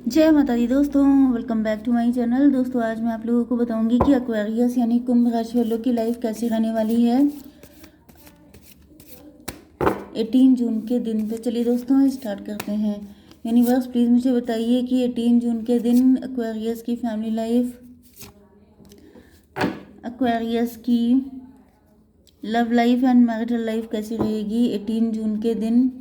जय माता दी दोस्तों, welcome back to my channel. दोस्तों आज मैं आप लोगों को बताऊंगी कि एक्वेरियस यानी कुंभ राशि वालों की लाइफ कैसी रहने वाली है 18 जून के दिन। तो चलिए दोस्तों स्टार्ट करते हैं। यूनिवर्स प्लीज़ मुझे बताइए कि 18 जून के दिन एक्वेरियस की फैमिली लाइफ, एक्वेरियस की love life and marital life कैसी रहेगी 18 जून के दिन।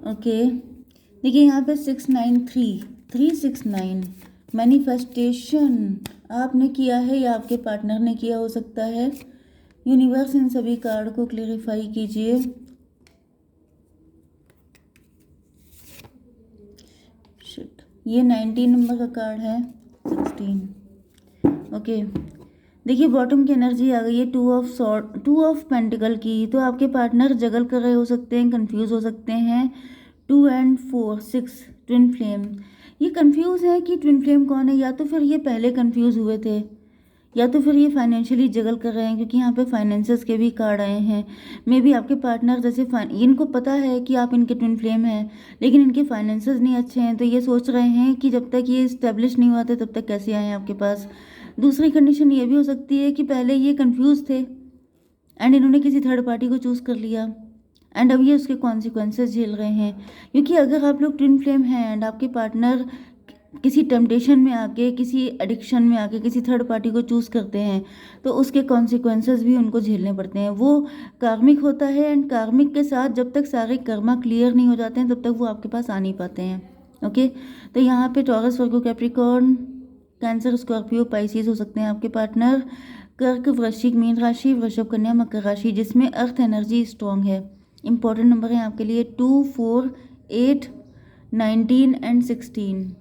ओके देखिए यहाँ पे 693 मैनिफेस्टेशन आपने किया है या आपके पार्टनर ने किया हो सकता है। यूनिवर्स इन सभी कार्ड को क्लेरिफाई कीजिए। शिट, ये 19 नंबर का कार्ड है, 16। ओके देखिए बॉटम की एनर्जी आ गई है, टू ऑफ पेंटिकल की। तो आपके पार्टनर जगल कर रहे हो सकते हैं, कंफ्यूज हो सकते हैं। 2 एंड 4 6 ट्विन फ्लेम, ये कंफ्यूज है कि ट्विन फ्लेम कौन है। या तो फिर ये पहले कंफ्यूज हुए थे या तो फिर ये फाइनेंशियली जगल कर रहे हैं, क्योंकि यहाँ पे फाइनेंसेस के भी कार्ड आए हैं। मे बी आपके पार्टनर जैसे इनको पता है कि आप इनके ट्विन फ्लेम हैं, लेकिन इनके फाइनेंसेस नहीं अच्छे हैं, तो ये सोच रहे हैं कि जब तक ये इस्टेब्लिश नहीं हुआ था तब तक कैसे आए हैं आपके पास। दूसरी कंडीशन ये भी हो सकती है कि पहले ये कंफ्यूज थे एंड इन्होंने किसी थर्ड पार्टी को चूज़ कर लिया एंड अब ये उसके कॉन्सिक्वेंसेस झेल रहे हैं। क्योंकि अगर आप लोग ट्विन फ्लेम हैं एंड आपके पार्टनर किसी टेम्पटेशन में आके, किसी एडिक्शन में आके किसी थर्ड पार्टी को चूज़ करते हैं, तो उसके कॉन्सिक्वेंसेस भी उनको झेलने पड़ते हैं। वो कार्मिक होता है एंड कार्मिक के साथ जब तक सारे कर्मा क्लियर नहीं हो जाते हैं तब तक वो आपके पास आ नहीं पाते हैं। ओके तो यहाँ पे टॉरस, वर्गो, कैप्रिकॉर्न, कैंसर, स्कॉर्पियो, पाइसिस हो सकते हैं आपके पार्टनर। कर्क, वृश्चिक, मीन राशि, वृषभ, कन्या, मकर राशि जिसमें अर्थ एनर्जी स्ट्रॉन्ग है। इंपॉर्टेंट नंबर है आपके लिए 2, 4, 8, 19 एंड 16।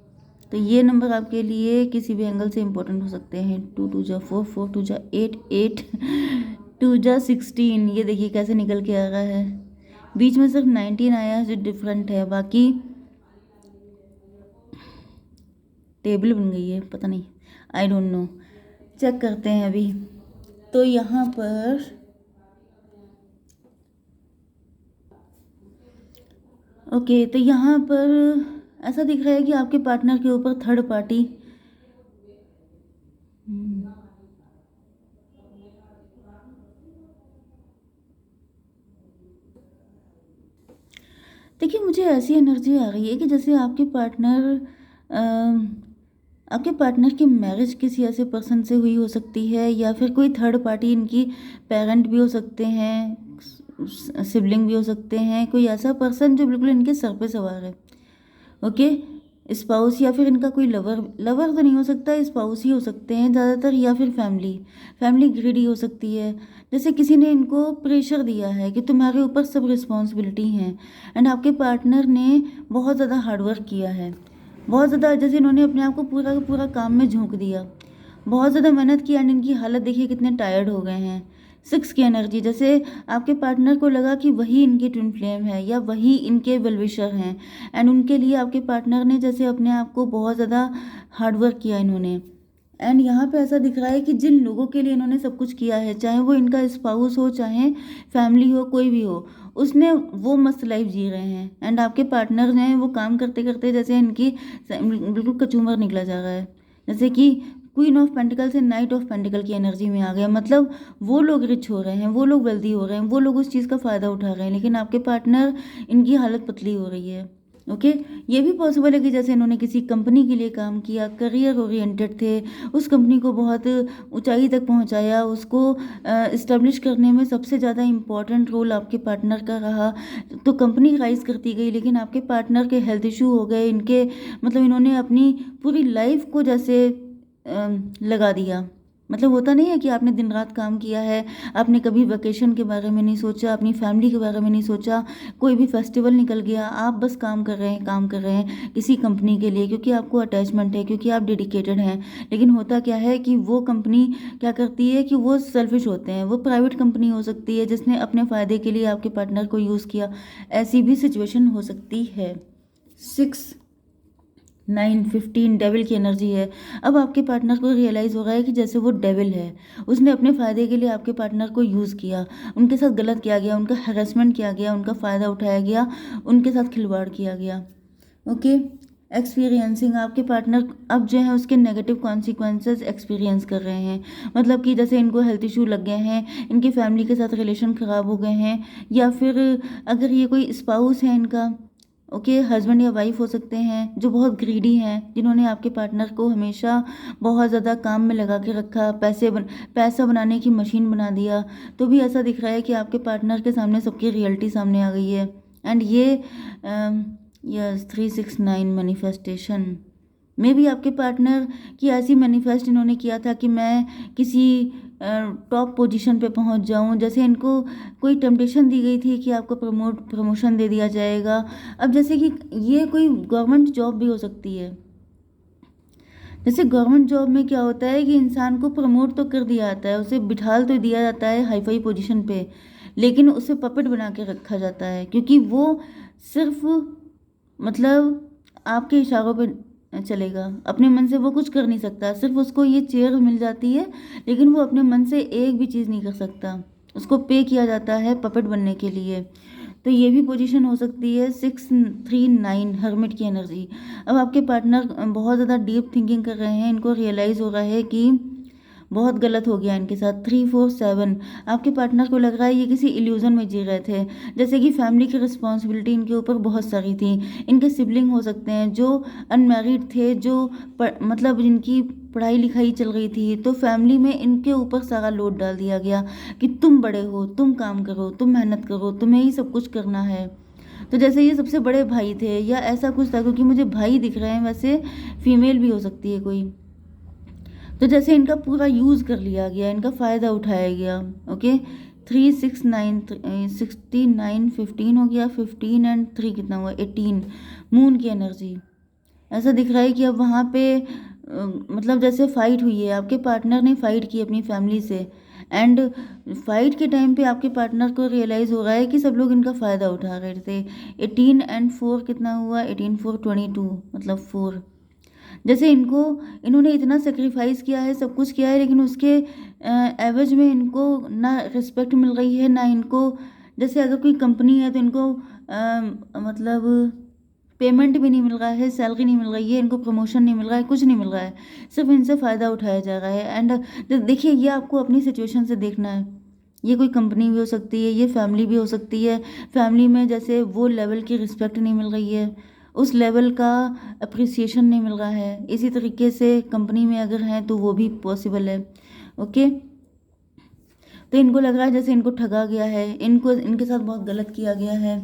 तो ये नंबर आपके लिए किसी भी एंगल से इम्पोर्टेंट हो सकते हैं। 2 2 जा 4, 4 2 जा 8, 8 2 जा 16। ये देखिए कैसे निकल के आ रहा है। बीच में सिर्फ 19 आया है जो डिफरेंट है, बाकी टेबल बन गई है, पता नहीं, आई डोंट नो, चेक करते हैं अभी। तो यहाँ पर ओके तो यहाँ पर ऐसा दिख रहा है कि आपके पार्टनर के ऊपर थर्ड पार्टी देखिए मुझे ऐसी एनर्जी आ रही है कि जैसे आपके पार्टनर की मैरिज किसी ऐसे पर्सन से हुई हो सकती है, या फिर कोई थर्ड पार्टी, इनकी पेरेंट भी हो सकते हैं, सिबलिंग भी हो सकते हैं, कोई ऐसा पर्सन जो बिल्कुल इनके सर पे सवार है। ओके स्पाउस या फिर इनका कोई लवर तो नहीं हो सकता, स्पाउस ही हो सकते हैं ज़्यादातर, या फिर फैमिली ग्रीडी हो सकती है। जैसे किसी ने इनको प्रेशर दिया है कि तुम्हारे ऊपर सब रिस्पॉन्सिबिलिटी हैं एंड आपके पार्टनर ने बहुत ज़्यादा हार्डवर्क किया है, बहुत ज़्यादा, जैसे इन्होंने अपने आप को पूरा का पूरा काम में झोंक दिया, बहुत ज़्यादा मेहनत की एंड इनकी हालत देखिए कितने टायर्ड हो गए हैं। 6 की एनर्जी, जैसे आपके पार्टनर को लगा कि वही इनके ट्विन फ्लेम है या वही इनके वेलविशर हैं एंड उनके लिए आपके पार्टनर ने जैसे अपने आप को बहुत ज़्यादा हार्डवर्क किया इन्होंने। एंड यहाँ पे ऐसा दिख रहा है कि जिन लोगों के लिए इन्होंने सब कुछ किया है, चाहे वो इनका स्पाउस हो, चाहे फैमिली हो, कोई भी हो, उसने वो मस्त लाइफ जी रहे हैं एंड आपके पार्टनर ने वो काम करते करते जैसे इनकी बिल्कुल कचूमर निकला जा रहा है। जैसे कि क्वीन ऑफ पेंटिकल से नाइट ऑफ पेंटिकल की एनर्जी में आ गया, मतलब वो लोग रिच हो रहे हैं, वो लोग वेल्दी हो रहे हैं, वो लोग उस चीज़ का फ़ायदा उठा रहे हैं, लेकिन आपके पार्टनर, इनकी हालत पतली हो रही है। ओके ये भी पॉसिबल है कि जैसे इन्होंने किसी कंपनी के लिए काम किया, करियर ओरिएंटेड थे, उस कंपनी को बहुत ऊंचाई तक पहुंचाया, उसको इस्टेब्लिश करने में सबसे ज़्यादा इम्पॉर्टेंट रोल आपके पार्टनर का रहा, तो कंपनी राइज करती गई, लेकिन आपके पार्टनर के हेल्थ इशू हो गए, इनके मतलब इन्होंने अपनी पूरी लाइफ को जैसे लगा दिया। मतलब होता नहीं है कि आपने दिन रात काम किया है, आपने कभी वेकेशन के बारे में नहीं सोचा, अपनी फैमिली के बारे में नहीं सोचा, कोई भी फेस्टिवल निकल गया, आप बस काम कर रहे हैं किसी कंपनी के लिए, क्योंकि आपको अटैचमेंट है, क्योंकि आप डेडिकेटेड हैं। लेकिन होता क्या है कि वो कंपनी क्या करती है कि वो सेल्फिश होते हैं, वो प्राइवेट कंपनी हो सकती है जिसने अपने फ़ायदे के लिए आपके पार्टनर को यूज़ किया, ऐसी भी सिचुएशन हो सकती है। 6 9 15 डेविल की एनर्जी है। अब आपके पार्टनर को रियलाइज़ हो रहा है कि जैसे वो डेविल है, उसने अपने फ़ायदे के लिए आपके पार्टनर को यूज़ किया, उनके साथ गलत किया गया, उनका हैरेसमेंट किया गया, उनका फ़ायदा उठाया गया, उनके साथ खिलवाड़ किया गया। ओके, एक्सपीरियंसिंग आपके पार्टनर अब जो है उसके नेगेटिव कॉन्सिक्वेंसेस एक्सपीरियंस कर रहे हैं। मतलब कि जैसे इनको हेल्थ इशू लग गए हैं, इनकी फैमिली के साथ रिलेशन ख़राब हो गए हैं, या फिर अगर ये कोई स्पाउस है इनका, ओके, हस्बैंड या वाइफ हो सकते हैं जो बहुत ग्रीडी हैं, जिन्होंने आपके पार्टनर को हमेशा बहुत ज़्यादा काम में लगा के रखा, पैसा बनाने की मशीन बना दिया। तो भी ऐसा दिख रहा है कि आपके पार्टनर के सामने सबकी रियलिटी सामने आ गई है। एंड ये यस 369 मैनिफेस्टेशन में भी आपके पार्टनर की ऐसी मैनिफेस्ट इन्होंने किया था कि मैं किसी टॉप पोजीशन पे पहुंच जाऊं। जैसे इनको कोई टेम्पटेशन दी गई थी कि आपको प्रमोशन दे दिया जाएगा। अब जैसे कि ये कोई गवर्नमेंट जॉब भी हो सकती है। जैसे गवर्नमेंट जॉब में क्या होता है कि इंसान को प्रमोट तो कर दिया जाता है, उसे बिठाल तो दिया जाता है हाई फाई पोजीशन पे, लेकिन उसे पपेट बना के रखा जाता है, क्योंकि वो सिर्फ मतलब आपके इशारों पे चलेगा, अपने मन से वो कुछ कर नहीं सकता। सिर्फ उसको ये चेयर मिल जाती है, लेकिन वो अपने मन से एक भी चीज़ नहीं कर सकता। उसको पे किया जाता है पपेट बनने के लिए। तो ये भी पोजीशन हो सकती है 639 हर्मिट की एनर्जी। अब आपके पार्टनर बहुत ज़्यादा डीप थिंकिंग कर रहे हैं, इनको रियलाइज़ हो रहा है कि बहुत गलत हो गया इनके साथ। 347 आपके पार्टनर को लग रहा है ये किसी इल्यूजन में जी रहे थे, जैसे कि फैमिली की रिस्पॉन्सिबिलिटी इनके ऊपर बहुत सारी थी। इनके सिबलिंग हो सकते हैं जो अनमैरिड थे, जो मतलब जिनकी पढ़ाई लिखाई चल रही थी, तो फैमिली में इनके ऊपर सारा लोड डाल दिया गया कि तुम बड़े हो, तुम काम करो, तुम मेहनत करो, तुम्हें ही सब कुछ करना है। तो जैसे ये सबसे बड़े भाई थे या ऐसा कुछ था, क्योंकि मुझे भाई दिख रहे हैं, वैसे फीमेल भी हो सकती है कोई। तो जैसे इनका पूरा यूज़ कर लिया गया, इनका फ़ायदा उठाया गया। ओके, 369 69 15 हो गया, 15 एंड 3 कितना हुआ, 18 मून की एनर्जी। ऐसा दिख रहा है कि अब वहाँ पे मतलब जैसे फाइट हुई है, आपके पार्टनर ने फाइट की अपनी फैमिली से, एंड फाइट के टाइम पे आपके पार्टनर को रियलाइज़ हो रहा है कि सब लोग इनका फ़ायदा उठा रहे थे। 18 एंड 4 कितना हुआ, 18 4 22 मतलब 4। जैसे इन्होंने इतना सेक्रीफाइस किया है, सब कुछ किया है, लेकिन उसके एवज में इनको ना रिस्पेक्ट मिल रही है, ना इनको, जैसे अगर कोई कंपनी है तो इनको मतलब पेमेंट भी नहीं मिल रहा है, सैलरी नहीं मिल रही है, इनको प्रमोशन नहीं मिल रहा है, कुछ नहीं मिल रहा है, सिर्फ इनसे फ़ायदा उठाया जा रहा है। एंड देखिए, ये आपको अपनी सिचुएशन से देखना है। ये कोई कंपनी भी हो सकती है, ये फैमिली भी हो सकती है। फैमिली में जैसे वो लेवल की रिस्पेक्ट नहीं मिल रही है, उस लेवल का अप्रिसिएशन नहीं मिल रहा है। इसी तरीके से कंपनी में अगर हैं तो वो भी पॉसिबल है। ओके, तो इनको लग रहा है जैसे इनको ठगा गया है, इनको इनके साथ बहुत गलत किया गया है।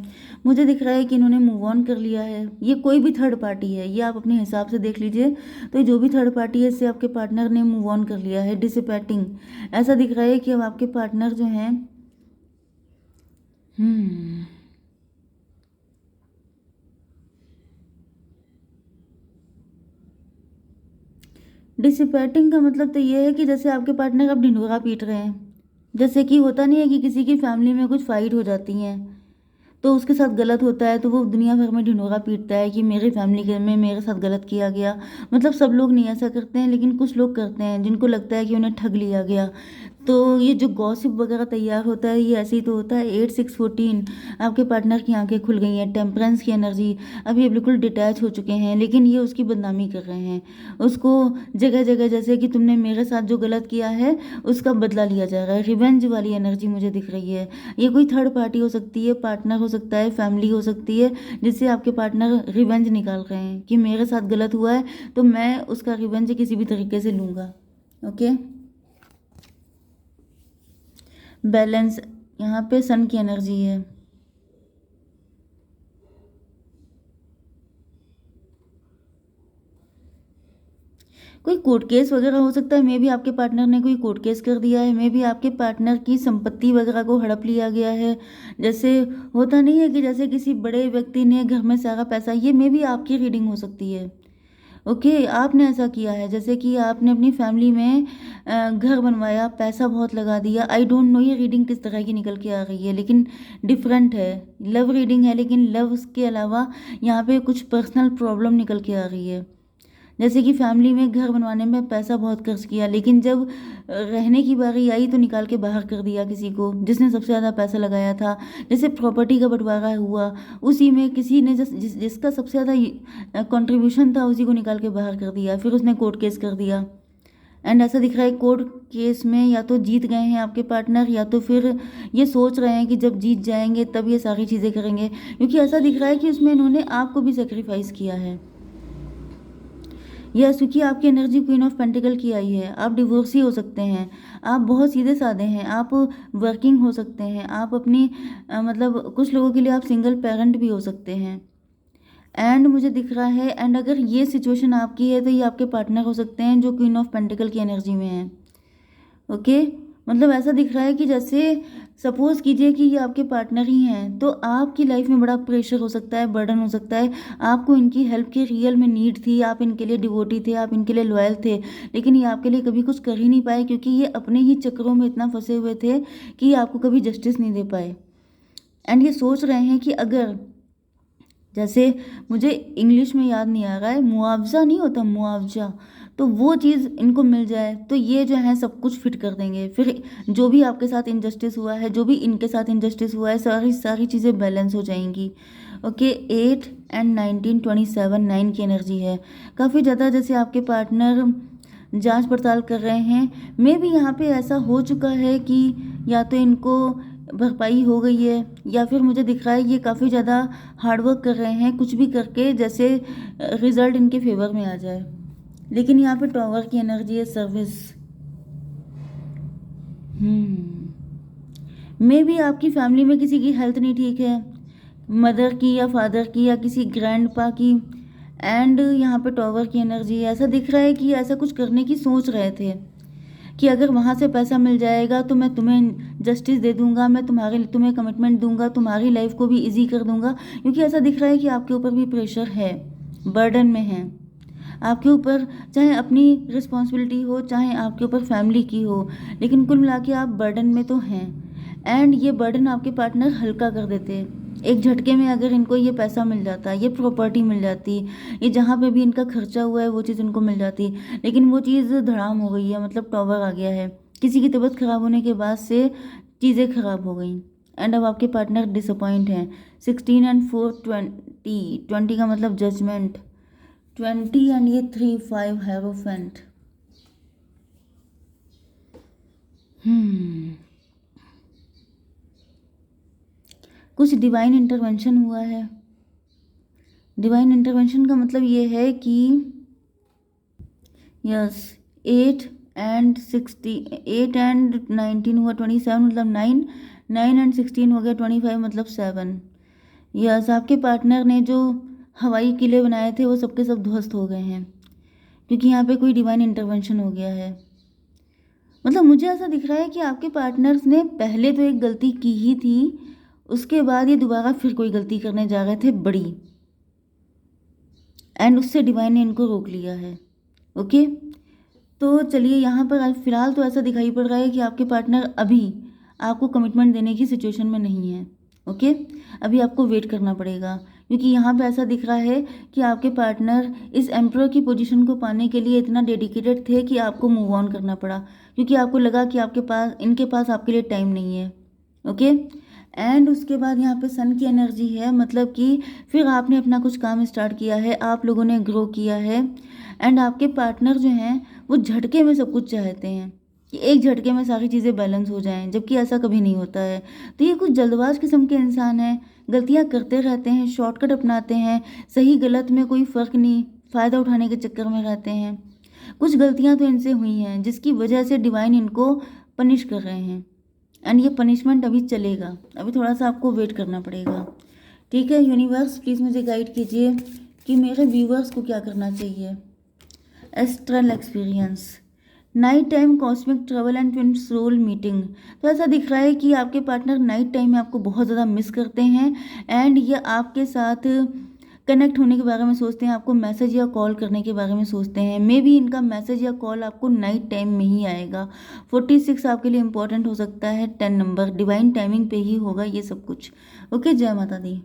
मुझे दिख रहा है कि इन्होंने मूव ऑन कर लिया है। ये कोई भी थर्ड पार्टी है, ये आप अपने हिसाब से देख लीजिए। तो ये जो भी थर्ड पार्टी है, इससे आपके पार्टनर ने मूव ऑन कर लिया है, डिसिपेटिंग। ऐसा दिख रहा है कि अब आपके पार्टनर जो हैं डिसिपेटिंग का मतलब तो ये है कि जैसे आपके पार्टनर अब ढिंढोरा पीट रहे हैं। जैसे कि होता नहीं है कि किसी की फैमिली में कुछ फाइट हो जाती हैं, तो उसके साथ गलत होता है तो वो दुनिया भर में ढिंढोरा पीटता है कि मेरी फैमिली के में मेरे साथ गलत किया गया। मतलब सब लोग नहीं ऐसा करते हैं, लेकिन कुछ लोग करते हैं, जिनको लगता है कि उन्हें ठग लिया गया। तो ये जो गॉसिप वगैरह तैयार होता है, ये ऐसे ही तो होता है। 8 6 14 आपके पार्टनर की आंखें खुल गई हैं। टेम्परेंस की एनर्जी, अब ये बिल्कुल डिटैच हो चुके हैं, लेकिन ये उसकी बदनामी कर रहे हैं। उसको जगह जगह, जैसे कि तुमने मेरे साथ जो गलत किया है उसका बदला लिया जा रहा है। रिवेंज वाली एनर्जी मुझे दिख रही है। ये कोई थर्ड पार्टी हो सकती है, पार्टनर हो सकता है, फैमिली हो सकती है, जिससे आपके पार्टनर रिवेंज निकाल रहे हैं कि मेरे साथ गलत हुआ है तो मैं उसका रिवेंज किसी भी तरीके से लूँगा। ओके, बैलेंस, यहाँ पे सन की एनर्जी है। कोई कोर्ट केस वगैरह हो सकता है, मे भी आपके पार्टनर ने कोई कोर्ट केस कर दिया है, मे भी आपके पार्टनर की संपत्ति वगैरह को हड़प लिया गया है। जैसे होता नहीं है कि जैसे किसी बड़े व्यक्ति ने घर में सारा पैसा, ये मे भी आपकी रीडिंग हो सकती है। ओके, आपने ऐसा किया है जैसे कि आपने अपनी फैमिली में घर बनवाया, पैसा बहुत लगा दिया। आई डोंट नो ये रीडिंग किस तरह की निकल के आ रही है, लेकिन डिफरेंट है। लव रीडिंग है, लेकिन लव के अलावा यहाँ पे कुछ पर्सनल प्रॉब्लम निकल के आ रही है। जैसे कि फैमिली में घर बनवाने में पैसा बहुत खर्च किया, लेकिन जब रहने की बारी आई तो निकाल के बाहर कर दिया किसी को जिसने सबसे ज़्यादा पैसा लगाया था। जैसे प्रॉपर्टी का बंटवारा हुआ, उसी में किसी ने जिसका सबसे ज़्यादा कंट्रीब्यूशन था उसी को निकाल के बाहर कर दिया, फिर उसने कोर्ट केस कर दिया। एंड ऐसा दिख रहा है कोर्ट केस में या तो जीत गए हैं आपके पार्टनर, या तो फिर ये सोच रहे हैं कि जब जीत जाएंगे तब ये सारी चीज़ें करेंगे, क्योंकि ऐसा दिख रहा है कि उसमें इन्होंने आपको भी सेक्रीफाइस किया है। यस, क्योंकि आपकी एनर्जी क्वीन ऑफ पेंटिकल की आई है। आप डिवोर्सी हो सकते हैं, आप बहुत सीधे साधे हैं, आप वर्किंग हो सकते हैं, आप अपनी मतलब कुछ लोगों के लिए आप सिंगल पेरेंट भी हो सकते हैं। एंड मुझे दिख रहा है, एंड अगर ये सिचुएशन आपकी है तो ये आपके पार्टनर हो सकते हैं जो क्वीन ऑफ पेंटिकल की एनर्जी में है। ओके, मतलब ऐसा दिख रहा है कि जैसे सपोज कीजिए कि ये आपके पार्टनर ही हैं, तो आपकी लाइफ में बड़ा प्रेशर हो सकता है, बर्डन हो सकता है। आपको इनकी हेल्प की रियल में नीड थी, आप इनके लिए डिवोटी थे, आप इनके लिए लॉयल थे, लेकिन ये आपके लिए कभी कुछ कर ही नहीं पाए, क्योंकि ये अपने ही चक्रों में इतना फंसे हुए थे कि ये आपको कभी जस्टिस नहीं दे पाए। एंड ये सोच रहे हैं कि अगर, जैसे मुझे इंग्लिश में याद नहीं आ रहा है, मुआवजा नहीं होता, मुआवजा, तो वो चीज़ इनको मिल जाए तो ये जो है सब कुछ फिट कर देंगे। फिर जो भी आपके साथ इनजस्टिस हुआ है, जो भी इनके साथ इनजस्टिस हुआ है, सारी सारी चीज़ें बैलेंस हो जाएंगी। ओके, 8 एंड 19, 27, 9 की एनर्जी है। काफ़ी ज़्यादा जैसे आपके पार्टनर जांच पड़ताल कर रहे हैं। मे भी यहाँ पे ऐसा हो चुका है कि या तो इनको भरपाई हो गई है, या फिर मुझे दिख रहा है ये काफ़ी ज़्यादा हार्डवर्क कर रहे हैं कुछ भी करके, जैसे रिजल्ट इनके फेवर में आ जाए। लेकिन यहाँ पे टॉवर की एनर्जी है, सर्विस। मे भी आपकी फैमिली में किसी की हेल्थ नहीं ठीक है, मदर की या फादर की या किसी ग्रैंड पा की। एंड यहाँ पे टॉवर की एनर्जी है। ऐसा दिख रहा है कि ऐसा कुछ करने की सोच रहे थे कि अगर वहाँ से पैसा मिल जाएगा तो मैं तुम्हें जस्टिस दे दूंगा, मैं तुम्हें कमिटमेंट दूंगा, तुम्हारी लाइफ को भी इजी कर दूंगा, क्योंकि ऐसा दिख रहा है कि आपके ऊपर भी प्रेशर है, बर्डन में है आपके ऊपर, चाहे अपनी रिस्पॉन्सिबिलिटी हो, चाहे आपके ऊपर फैमिली की हो, लेकिन कुल मिला के आप बर्डन में तो हैं। एंड ये बर्डन आपके पार्टनर हल्का कर देते हैं एक झटके में। अगर इनको ये पैसा मिल जाता, ये प्रॉपर्टी मिल जाती, ये जहाँ पे भी इनका खर्चा हुआ है वो चीज़ इनको मिल जाती, लेकिन वो चीज़ धड़ाम हो गई है, मतलब टॉवर आ गया है। किसी की तबीयत खराब होने के बाद से चीज़ें खराब हो गई। एंड अब आपके पार्टनर डिसअपॉइंट हैं। 16 एंड 4, 20, 20 का मतलब जजमेंट, 20 एंड ये 3, 5 हेरोफेंट। कुछ डिवाइन इंटरवेंशन हुआ है। डिवाइन इंटरवेंशन का मतलब ये है कि यस, 8 एंड 19 हुआ, 27 मतलब 9, 9 एंड 16 हो गया 25 मतलब 7। यस, आपके पार्टनर ने जो हवाई किले बनाए थे वो सबके सब ध्वस्त हो गए हैं, क्योंकि यहाँ पे कोई डिवाइन इंटरवेंशन हो गया है। मतलब मुझे ऐसा दिख रहा है कि आपके पार्टनर्स ने पहले तो एक गलती की ही थी, उसके बाद ये दोबारा फिर कोई गलती करने जा रहे थे बड़ी, एंड उससे डिवाइन ने इनको रोक लिया है। ओके, तो चलिए यहाँ पर आज फिलहाल तो ऐसा दिखाई पड़ रहा है कि आपके पार्टनर अभी आपको कमिटमेंट देने की सिचुएशन में नहीं है। ओके, अभी आपको वेट करना पड़ेगा, क्योंकि यहाँ पे ऐसा दिख रहा है कि आपके पार्टनर इस एम्परर की पोजीशन को पाने के लिए इतना डेडिकेटेड थे कि आपको मूव ऑन करना पड़ा, क्योंकि आपको लगा कि इनके पास आपके लिए टाइम नहीं है। ओके, एंड उसके बाद यहाँ पे सन की एनर्जी है, मतलब कि फिर आपने अपना कुछ काम स्टार्ट किया है, आप लोगों ने ग्रो किया है। एंड आपके पार्टनर जो हैं वो झटके में सब कुछ चाहते हैं कि एक झटके में सारी चीज़ें बैलेंस हो जाएं, जबकि ऐसा कभी नहीं होता है। तो ये कुछ जल्दबाज किस्म के इंसान हैं, गलतियाँ करते रहते हैं, शॉर्टकट अपनाते हैं, सही गलत में कोई फ़र्क नहीं, फ़ायदा उठाने के चक्कर में रहते हैं। कुछ गलतियाँ तो इनसे हुई हैं जिसकी वजह से डिवाइन इनको पनिश कर रहे हैं, एंड ये पनिशमेंट अभी चलेगा, अभी थोड़ा सा आपको वेट करना पड़ेगा। ठीक है यूनिवर्स, प्लीज़ मुझे गाइड कीजिए कि मेरे व्यूवर्स को क्या करना चाहिए। Astral experience, night time cosmic travel and twin soul meeting. तो ऐसा दिख रहा है कि आपके पार्टनर नाइट टाइम में आपको बहुत ज़्यादा मिस करते हैं, एंड ये आपके साथ कनेक्ट होने के बारे में सोचते हैं, आपको मैसेज या कॉल करने के बारे में सोचते हैं। मे बी इनका मैसेज या कॉल आपको नाइट टाइम में ही आएगा। 46 आपके लिए इंपॉर्टेंट हो सकता है। 10 नंबर डिवाइन टाइमिंग पे ही होगा ये सब कुछ। ओके, जय माता दी।